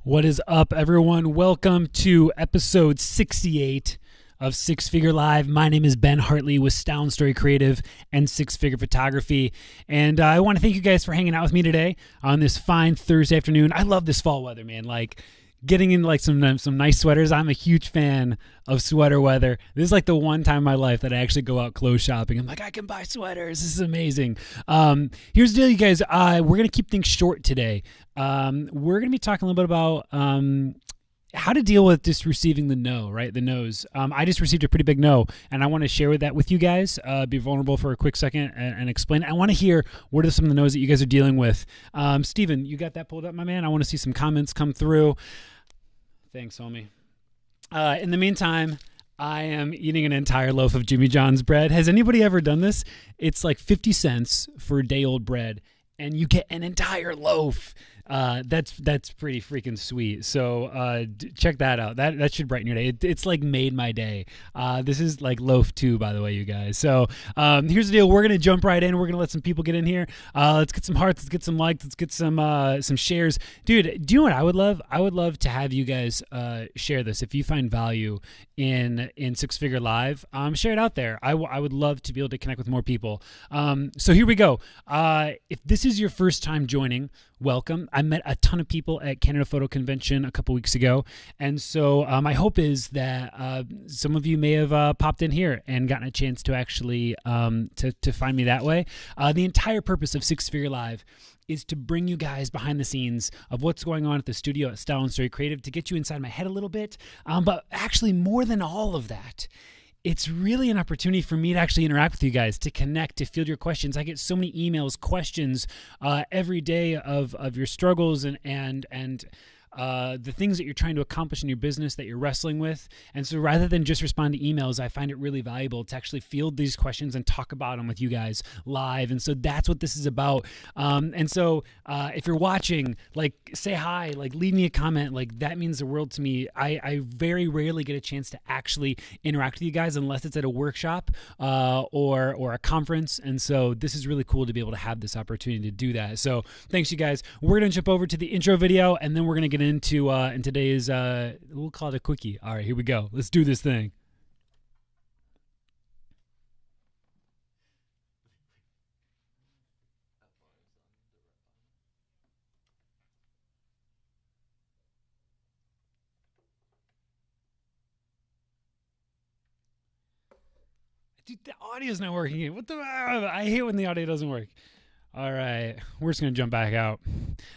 What is up, everyone? Welcome to episode 68 of Six Figure Live. My name is Ben Hartley with Stound Story Creative and Six Figure Photography. And I want to thank you guys for hanging out with me today on this fine Thursday afternoon. I love this fall weather, man. Like getting into like some nice sweaters. I'm a huge fan of sweater weather. This is like the one time in my life that I actually go out clothes shopping. I'm like, I can buy sweaters. This is amazing. Here's the deal, you guys. We're going to keep things short today. We're going to be talking a little bit about how to deal with just receiving the no, right? The no's. I just received a pretty big no, and I want to share that with you guys. Be vulnerable for a quick second and explain. I want to hear what are some of the no's that you guys are dealing with. Steven, you got that pulled up, my man? I want to see some comments come through. Thanks, homie. In the meantime, I am eating an entire loaf of Jimmy John's bread. Has anybody ever done this? It's like 50 cents for a day-old bread, and you get an entire loaf. That's pretty freaking sweet. So check that out. That should brighten your day. It's like made my day. This is like loaf 2, by the way, you guys. So here's the deal. We're gonna jump right in. We're gonna let some people get in here. Let's get some hearts. Let's get some likes. Let's get some shares. Dude, do you know what I would love? I would love to have you guys share this. If you find value in Six Figure Live, share it out there. I would love to be able to connect with more people. So here we go. If this is your first time joining, welcome. I met a ton of people at Canada Photo Convention a couple weeks ago, and so my hope is that some of you may have popped in here and gotten a chance to actually to find me that way. The entire purpose of Six Figure Live is to bring you guys behind the scenes of what's going on at the studio at Stound Story Creative, to get you inside my head a little bit, but actually more than all of that, it's really an opportunity for me to actually interact with you guys, to connect, to field your questions. I get so many emails, questions every day of your struggles and the things that you're trying to accomplish in your business that you're wrestling with. And so rather than just respond to emails, I find it really valuable to actually field these questions and talk about them with you guys live. And so that's what this is about. And so if you're watching, like, say hi, like leave me a comment. Like that means the world to me. I very rarely get a chance to actually interact with you guys unless it's at a workshop or a conference. And so this is really cool to be able to have this opportunity to do that. So thanks, you guys. We're going to jump over to the intro video, and then we're going to get into in today's we'll call it a quickie. All right, here we go. Let's do this thing. Dude, the audio's not working. What the? I hate when the audio doesn't work. All right, we're just gonna jump back out.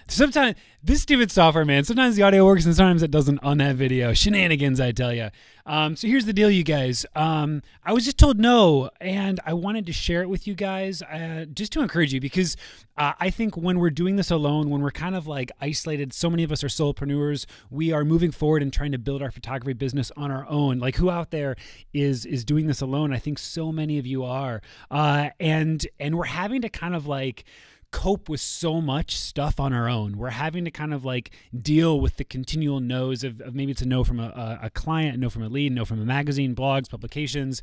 Sometimes this stupid software, man. Sometimes the audio works and sometimes it doesn't on that video. Shenanigans, I tell you. So here's the deal, you guys. I was just told no, and I wanted to share it with you guys, just to encourage you, because I think when we're doing this alone, when we're kind of like isolated, so many of us are solopreneurs. We are moving forward and trying to build our photography business on our own. Like, who out there is doing this alone? I think so many of you are, and we're having to kind of like cope with so much stuff on our own. We're having to kind of like deal with the continual no's of maybe it's a no from a client, a no from a lead, no from a magazine, blogs, publications,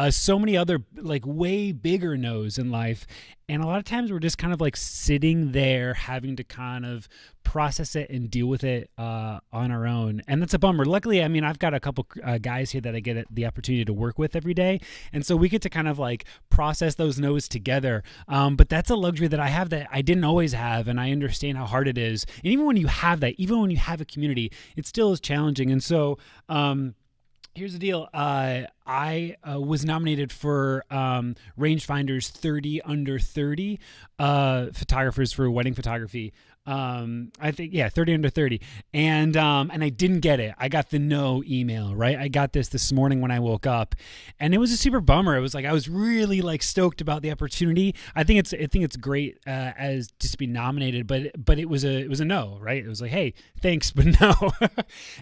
so many other like way bigger no's in life. And a lot of times we're just kind of like sitting there having to kind of process it and deal with it on our own. And that's a bummer. Luckily, I mean, I've got a couple guys here that I get the opportunity to work with every day. And so we get to kind of like process those no's together. But that's a luxury that I have that I didn't always have. And I understand how hard it is. And even when you have that, even when you have a community, it still is challenging. And so, here's the deal. I was nominated for Rangefinder's 30 under 30 photographers for wedding photography. I think, yeah, 30 under 30. And I didn't get it. I got the no email, right? I got this morning when I woke up, and it was a super bummer. It was like, I was really like stoked about the opportunity. I think it's great as just to be nominated, but it was a no, right? It was like, hey, thanks, but no.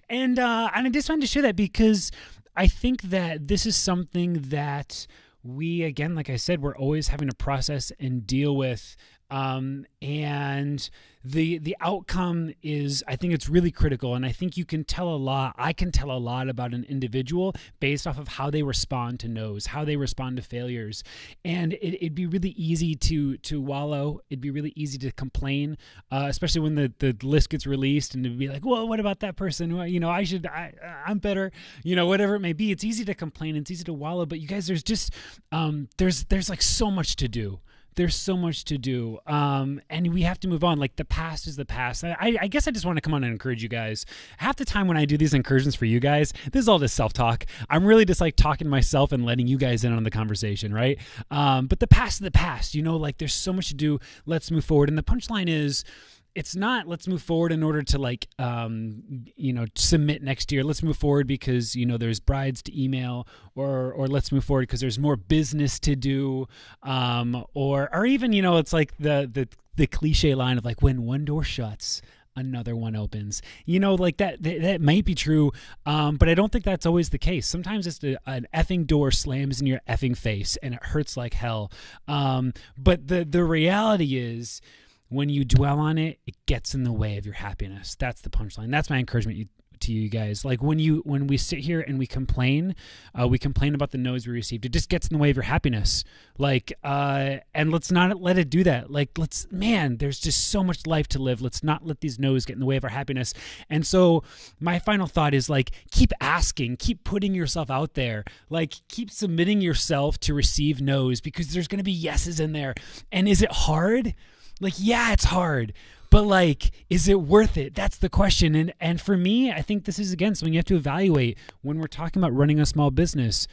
And I just wanted to share that because I think that this is something that we, again, like I said, we're always having to process and deal with. And the outcome is, I think it's really critical. And I think you can tell a lot. I can tell a lot about an individual based off of how they respond to no's, how they respond to failures. And it'd be really easy to wallow. It'd be really easy to complain, especially when the list gets released, and to be like, well, what about that person? Well, I'm better, whatever it may be. It's easy to complain. It's easy to wallow, but you guys, there's just, there's like so much to do. There's so much to do. And we have to move on. Like, the past is the past. I guess I just want to come on and encourage you guys. Half the time when I do these incursions for you guys, this is all just self-talk. I'm really just like talking to myself and letting you guys in on the conversation, right? But the past is the past, like there's so much to do. Let's move forward. And the punchline is, it's not let's move forward in order to submit next year. Let's move forward because, there's brides to email, or let's move forward because there's more business to do. Or even, it's like the cliche line of like, when one door shuts, another one opens, like that might be true. But I don't think that's always the case. Sometimes it's an effing door slams in your effing face and it hurts like hell. But the reality is, when you dwell on it, it gets in the way of your happiness. That's the punchline. That's my encouragement to you guys. Like, when we sit here and we complain about the no's we received, it just gets in the way of your happiness. Like, and let's not let it do that. Like, there's just so much life to live. Let's not let these no's get in the way of our happiness. And so my final thought is, like, keep asking, keep putting yourself out there, like, keep submitting yourself to receive no's, because there's going to be yeses in there. And is it hard? Like, yeah, it's hard, but like, is it worth it? That's the question. And for me, I think this is, again, something you have to evaluate when we're talking about running a small business.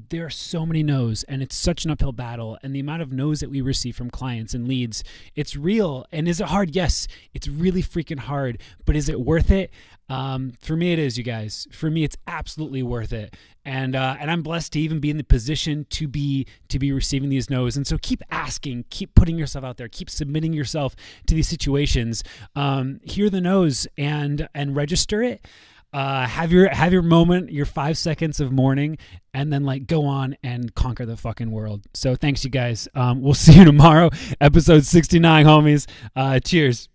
There are so many no's, and it's such an uphill battle. And the amount of no's that we receive from clients and leads, it's real. And is it hard? Yes, it's really freaking hard, but is it worth it? For me, it is, you guys. For me, it's absolutely worth it. And I'm blessed to even be in the position to be receiving these no's. And so keep asking, keep putting yourself out there, keep submitting yourself to these situations. Hear the no's and register it. Have your moment, your 5 seconds of mourning, and then like go on and conquer the fucking world. So thanks, you guys. We'll see you tomorrow, episode 69, homies. Cheers.